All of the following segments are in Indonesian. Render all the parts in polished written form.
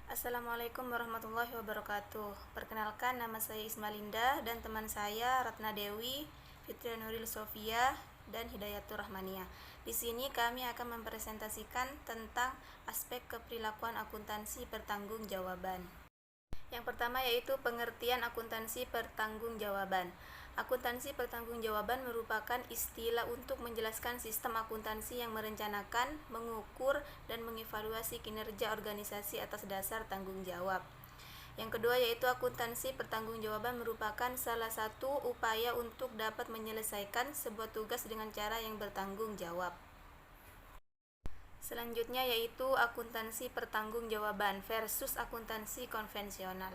Assalamualaikum warahmatullahi wabarakatuh. Perkenalkan, nama saya Ismalinda dan teman saya Ratna Dewi, Fitri Nuril Sofia, dan Hidayatur Rahmania. Di sini kami akan mempresentasikan tentang aspek keperilakuan akuntansi pertanggungjawaban. Yang pertama yaitu pengertian akuntansi pertanggungjawaban. Akuntansi pertanggungjawaban merupakan istilah untuk menjelaskan sistem akuntansi yang merencanakan, mengukur, dan mengevaluasi kinerja organisasi atas dasar tanggung jawab. Yang kedua yaitu akuntansi pertanggungjawaban merupakan salah satu upaya untuk dapat menyelesaikan sebuah tugas dengan cara yang bertanggung jawab. Selanjutnya yaitu akuntansi pertanggungjawaban versus akuntansi konvensional.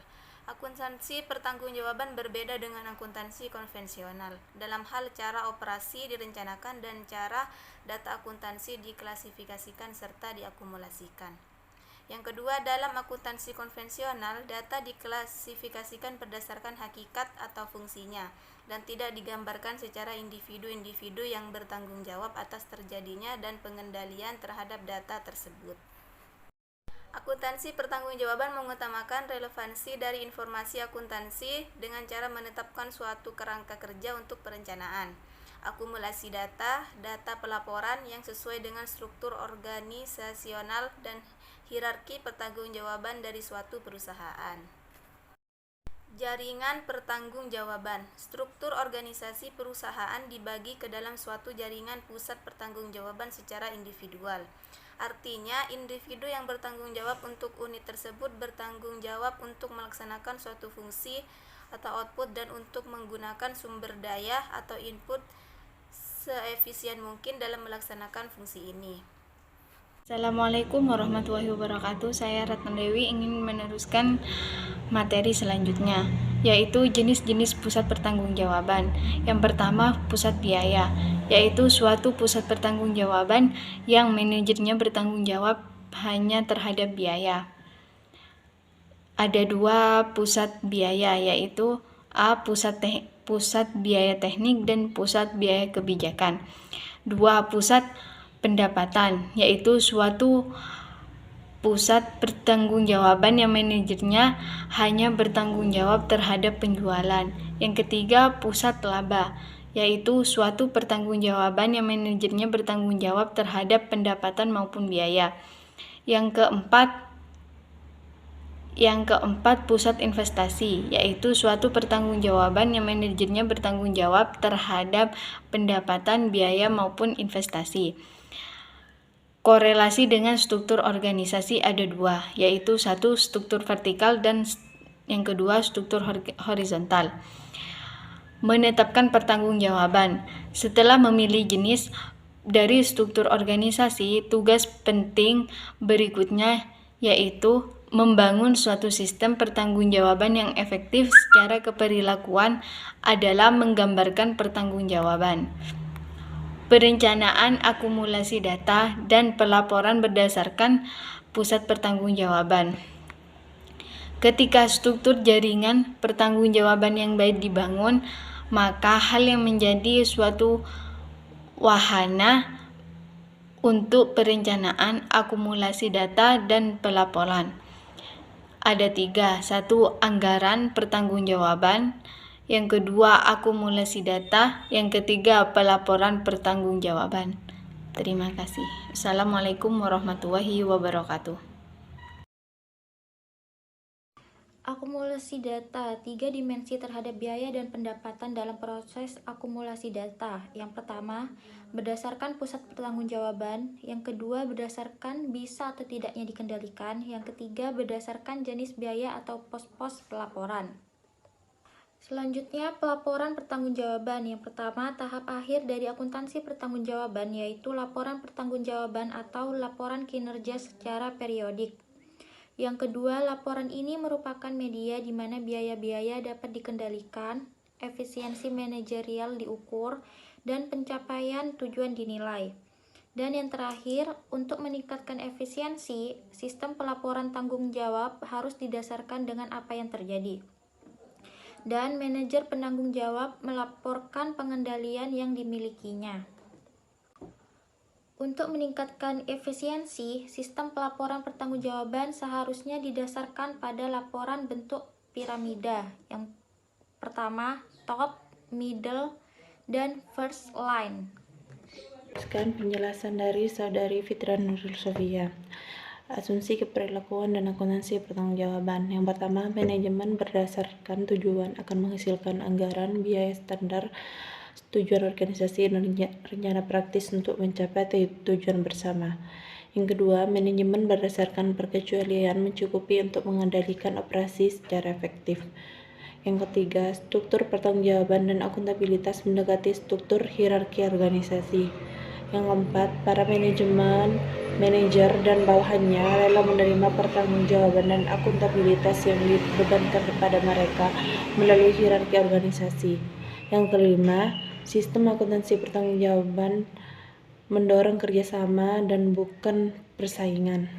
Akuntansi pertanggungjawaban berbeda dengan akuntansi konvensional dalam hal cara operasi direncanakan dan cara data akuntansi diklasifikasikan serta diakumulasikan. Yang kedua, dalam akuntansi konvensional, data diklasifikasikan berdasarkan hakikat atau fungsinya dan tidak digambarkan secara individu-individu yang bertanggung jawab atas terjadinya dan pengendalian terhadap data tersebut. Akuntansi pertanggungjawaban mengutamakan relevansi dari informasi akuntansi dengan cara menetapkan suatu kerangka kerja untuk perencanaan, akumulasi data, data pelaporan yang sesuai dengan struktur organisasional dan hierarki pertanggungjawaban dari suatu perusahaan. Jaringan pertanggungjawaban. Struktur organisasi perusahaan dibagi ke dalam suatu jaringan pusat pertanggungjawaban secara individual. Artinya, individu yang bertanggung jawab untuk unit tersebut bertanggung jawab untuk melaksanakan suatu fungsi atau output dan untuk menggunakan sumber daya atau input seefisien mungkin dalam melaksanakan fungsi ini. Assalamualaikum warahmatullahi wabarakatuh. Saya Ratna Dewi ingin meneruskan materi selanjutnya, yaitu jenis-jenis pusat pertanggungjawaban. Yang pertama, pusat biaya, yaitu suatu pusat pertanggungjawaban yang manajernya bertanggung jawab hanya terhadap biaya. Ada dua pusat biaya, yaitu A. Pusat biaya teknik dan pusat biaya kebijakan. Dua, pusat pendapatan, yaitu suatu pusat pertanggungjawaban yang manajernya hanya bertanggung jawab terhadap penjualan. Yang ketiga, pusat laba, yaitu suatu pertanggungjawaban yang manajernya bertanggung jawab terhadap pendapatan maupun biaya. Yang keempat, pusat investasi, yaitu suatu pertanggungjawaban yang manajernya bertanggung jawab terhadap pendapatan, biaya maupun investasi. Korelasi dengan struktur organisasi ada dua, yaitu satu struktur vertikal dan yang kedua struktur horizontal. Menetapkan pertanggungjawaban. Setelah memilih jenis dari struktur organisasi, tugas penting berikutnya yaitu membangun suatu sistem pertanggungjawaban yang efektif. Secara keperilakuan adalah menggambarkan pertanggungjawaban. Perencanaan akumulasi data dan pelaporan berdasarkan pusat pertanggungjawaban. Ketika struktur jaringan pertanggungjawaban yang baik dibangun, maka hal yang menjadi suatu wahana untuk perencanaan akumulasi data dan pelaporan. Ada tiga, satu anggaran pertanggungjawaban, yang kedua akumulasi data, yang ketiga pelaporan pertanggungjawaban. Terima kasih. Assalamualaikum warahmatullahi wabarakatuh. Akumulasi data, 3 dimensi terhadap biaya dan pendapatan dalam proses akumulasi data. Yang pertama, berdasarkan pusat pertanggungjawaban. Yang kedua, berdasarkan bisa atau tidaknya dikendalikan. Yang ketiga, berdasarkan jenis biaya atau pos-pos pelaporan. Selanjutnya, pelaporan pertanggungjawaban. Yang pertama, tahap akhir dari akuntansi pertanggungjawaban, yaitu laporan pertanggungjawaban atau laporan kinerja secara periodik. Yang kedua, laporan ini merupakan media di mana biaya-biaya dapat dikendalikan, efisiensi manajerial diukur, dan pencapaian tujuan dinilai. Dan yang terakhir, untuk meningkatkan efisiensi, sistem pelaporan tanggung jawab harus didasarkan dengan apa yang terjadi. Dan manajer penanggung jawab melaporkan pengendalian yang dimilikinya. Untuk meningkatkan efisiensi, sistem pelaporan pertanggungjawaban seharusnya didasarkan pada laporan bentuk piramida. Yang pertama, top, middle, dan first line. Sekarang penjelasan dari Saudari Fitra Nurul Sofia. Asumsi keperilakuan dan akuntansi pertanggungjawaban. Yang pertama, manajemen berdasarkan tujuan akan menghasilkan anggaran, biaya standar, tujuan organisasi, dan rencana praktis untuk mencapai tujuan bersama. Yang kedua, manajemen berdasarkan perkecualian mencukupi untuk mengendalikan operasi secara efektif. Yang ketiga, struktur pertanggungjawaban dan akuntabilitas mendekati struktur hierarki organisasi. Yang keempat, para manajer dan bawahannya rela menerima pertanggungjawaban dan akuntabilitas yang dibebankan kepada mereka melalui hierarki organisasi. Yang kelima, sistem akuntansi pertanggungjawaban mendorong kerjasama dan bukan persaingan.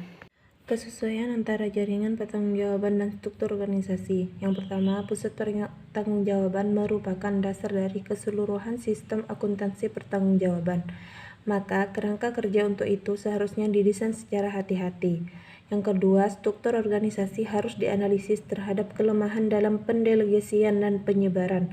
Kesesuaian antara jaringan pertanggungjawaban dan struktur organisasi. Yang pertama, pusat pertanggungjawaban merupakan dasar dari keseluruhan sistem akuntansi pertanggungjawaban. Maka, kerangka kerja untuk itu seharusnya didesain secara hati-hati. Yang kedua, struktur organisasi harus dianalisis terhadap kelemahan dalam pendelegasian dan penyebaran.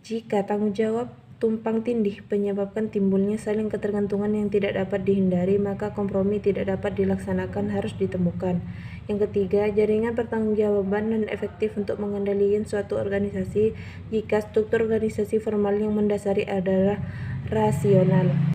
Jika tanggung jawab tumpang tindih menyebabkan timbulnya saling ketergantungan yang tidak dapat dihindari, maka kompromi tidak dapat dilaksanakan harus ditemukan. Yang ketiga, jaringan pertanggungjawaban dan efektif untuk mengendalikan suatu organisasi jika struktur organisasi formal yang mendasari adalah rasional.